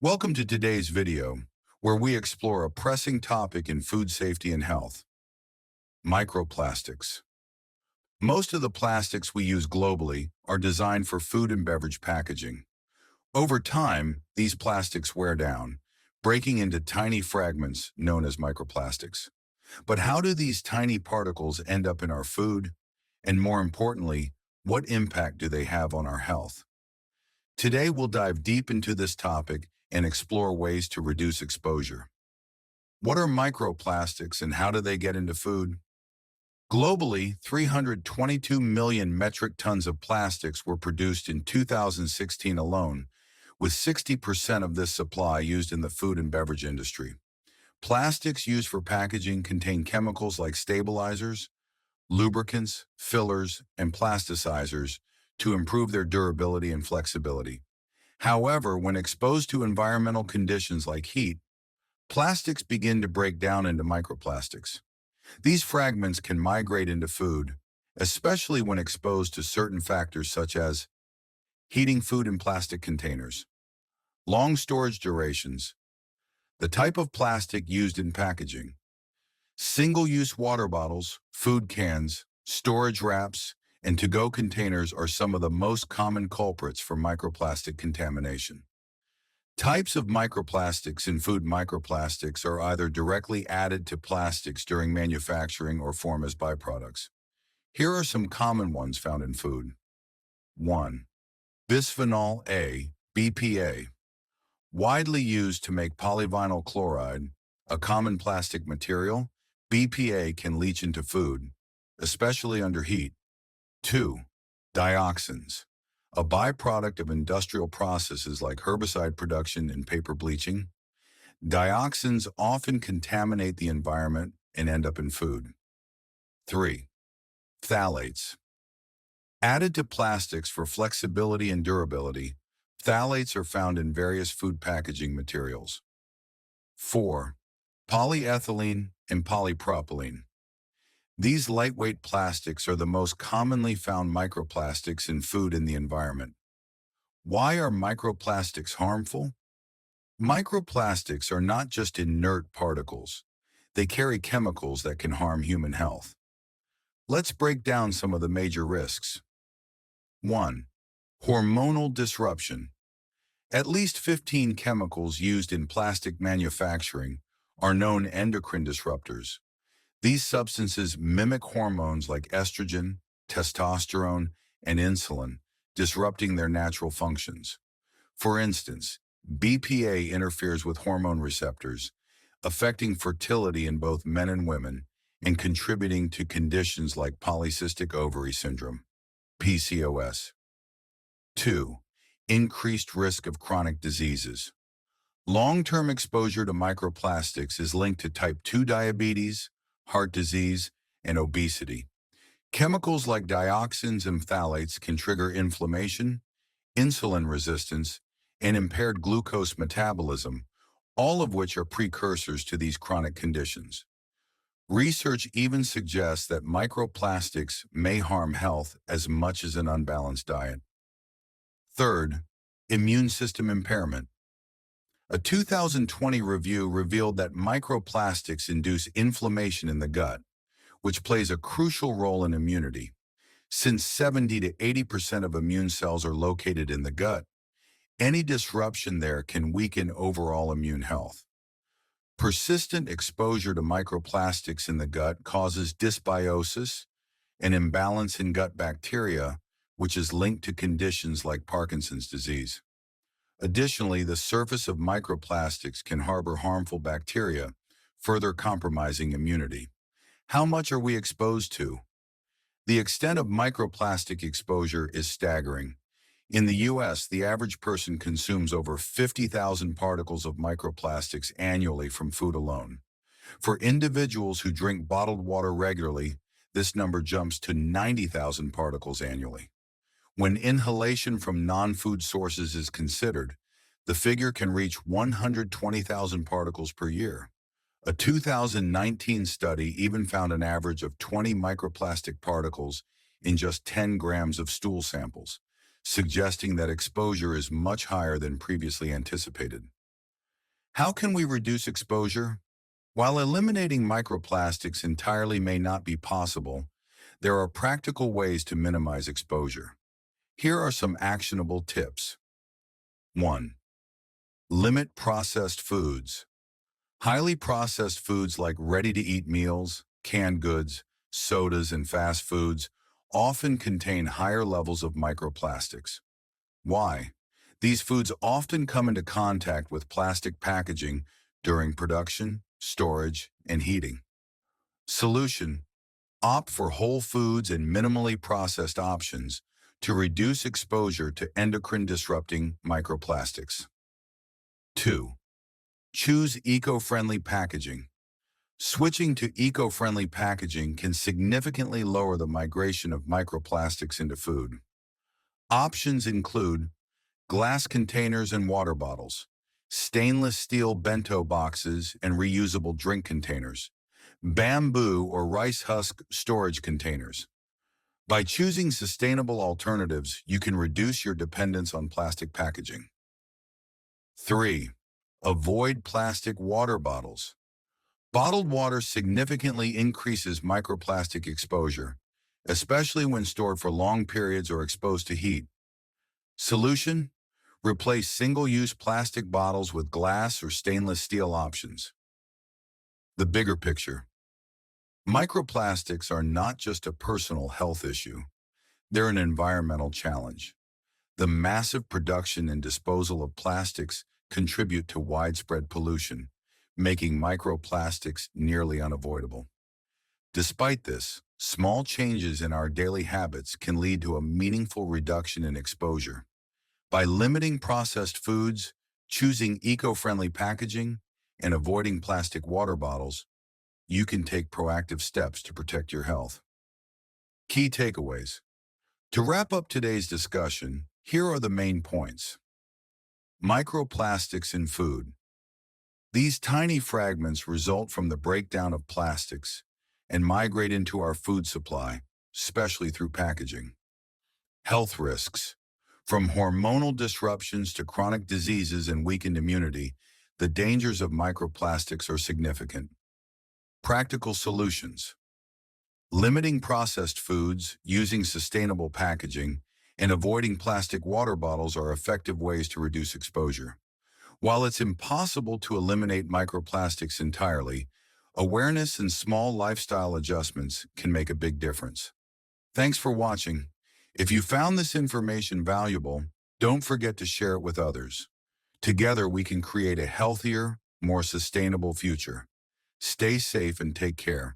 Welcome to today's video, where we explore a pressing topic in food safety and health: microplastics. Most of the plastics we use globally are designed for food and beverage packaging. Over time, these plastics wear down, breaking into tiny fragments known as microplastics. But how do these tiny particles end up in our food? And more importantly, what impact do they have on our health? Today, we'll dive deep into this topic and explore ways to reduce exposure. What are microplastics and how do they get into food? Globally, 322 million metric tons of plastics were produced in 2016 alone, with 60% of this supply used in the food and beverage industry. Plastics used for packaging contain chemicals like stabilizers, lubricants, fillers, and plasticizers to improve their durability and flexibility. However, when exposed to environmental conditions like heat, plastics begin to break down into microplastics. These fragments can migrate into food, especially when exposed to certain factors such as heating food in plastic containers, long storage durations, the type of plastic used in packaging, single-use water bottles, food cans, storage wraps, and to-go containers are some of the most common culprits for microplastic contamination. Types of microplastics in food: microplastics are either directly added to plastics during manufacturing or form as byproducts. Here are some common ones found in food. 1. Bisphenol A, BPA. Widely used to make polyvinyl chloride, a common plastic material, BPA can leach into food, especially under heat. 2. Dioxins, a byproduct of industrial processes like herbicide production and paper bleaching. Dioxins often contaminate the environment and end up in food. 3. Phthalates. Added to plastics for flexibility and durability, phthalates are found in various food packaging materials. 4. Polyethylene and polypropylene. These lightweight plastics are the most commonly found microplastics in food and the environment. Why are microplastics harmful? Microplastics are not just inert particles. They carry chemicals that can harm human health. Let's break down some of the major risks. 1. Hormonal disruption. At least 15 chemicals used in plastic manufacturing are known endocrine disruptors. These substances mimic hormones like estrogen, testosterone, and insulin, disrupting their natural functions. For instance, BPA interferes with hormone receptors, affecting fertility in both men and women, and contributing to conditions like polycystic ovary syndrome, PCOS. 2. Increased risk of chronic diseases. Long-term exposure to microplastics is linked to type 2 diabetes, heart disease, and obesity. Chemicals like dioxins and phthalates can trigger inflammation, insulin resistance, and impaired glucose metabolism, all of which are precursors to these chronic conditions. Research even suggests that microplastics may harm health as much as an unbalanced diet. 3. Immune system impairment. A 2020 review revealed that microplastics induce inflammation in the gut, which plays a crucial role in immunity. Since 70 to 80% of immune cells are located in the gut, any disruption there can weaken overall immune health. Persistent exposure to microplastics in the gut causes dysbiosis, an imbalance in gut bacteria, which is linked to conditions like Parkinson's disease. Additionally, the surface of microplastics can harbor harmful bacteria, further compromising immunity. How much are we exposed to? The extent of microplastic exposure is staggering. In the U.S., the average person consumes over 50,000 particles of microplastics annually from food alone. For individuals who drink bottled water regularly, this number jumps to 90,000 particles annually. When inhalation from non-food sources is considered, the figure can reach 120,000 particles per year. A 2019 study even found an average of 20 microplastic particles in just 10 grams of stool samples, suggesting that exposure is much higher than previously anticipated. How can we reduce exposure? While eliminating microplastics entirely may not be possible, there are practical ways to minimize exposure. Here are some actionable tips. 1. Limit processed foods. Highly processed foods like ready-to-eat meals, canned goods, sodas, and fast foods often contain higher levels of microplastics. Why? These foods often come into contact with plastic packaging during production, storage, and heating. Solution: opt for whole foods and minimally processed options to reduce exposure to endocrine-disrupting microplastics. 2. Choose eco-friendly packaging. Switching to eco-friendly packaging can significantly lower the migration of microplastics into food. Options include glass containers and water bottles, stainless steel bento boxes and reusable drink containers, bamboo or rice husk storage containers. By choosing sustainable alternatives, you can reduce your dependence on plastic packaging. 3. Avoid plastic water bottles. Bottled water significantly increases microplastic exposure, especially when stored for long periods or exposed to heat. Solution: replace single-use plastic bottles with glass or stainless steel options. The bigger picture. Microplastics are not just a personal health issue. They're an environmental challenge. The massive production and disposal of plastics contribute to widespread pollution, making microplastics nearly unavoidable. Despite this, small changes in our daily habits can lead to a meaningful reduction in exposure. By limiting processed foods, choosing eco-friendly packaging, and avoiding plastic water bottles, you can take proactive steps to protect your health. Key takeaways. To wrap up today's discussion, here are the main points. Microplastics in food. These tiny fragments result from the breakdown of plastics and migrate into our food supply, especially through packaging. Health risks. From hormonal disruptions to chronic diseases and weakened immunity, the dangers of microplastics are significant. Practical solutions. Limiting processed foods, using sustainable packaging, and avoiding plastic water bottles are effective ways to reduce exposure. While it's impossible to eliminate microplastics entirely, awareness and small lifestyle adjustments can make a big difference. Thanks for watching. If you found this information valuable, don't forget to share it with others. Together, we can create a healthier, more sustainable future. Stay safe and take care.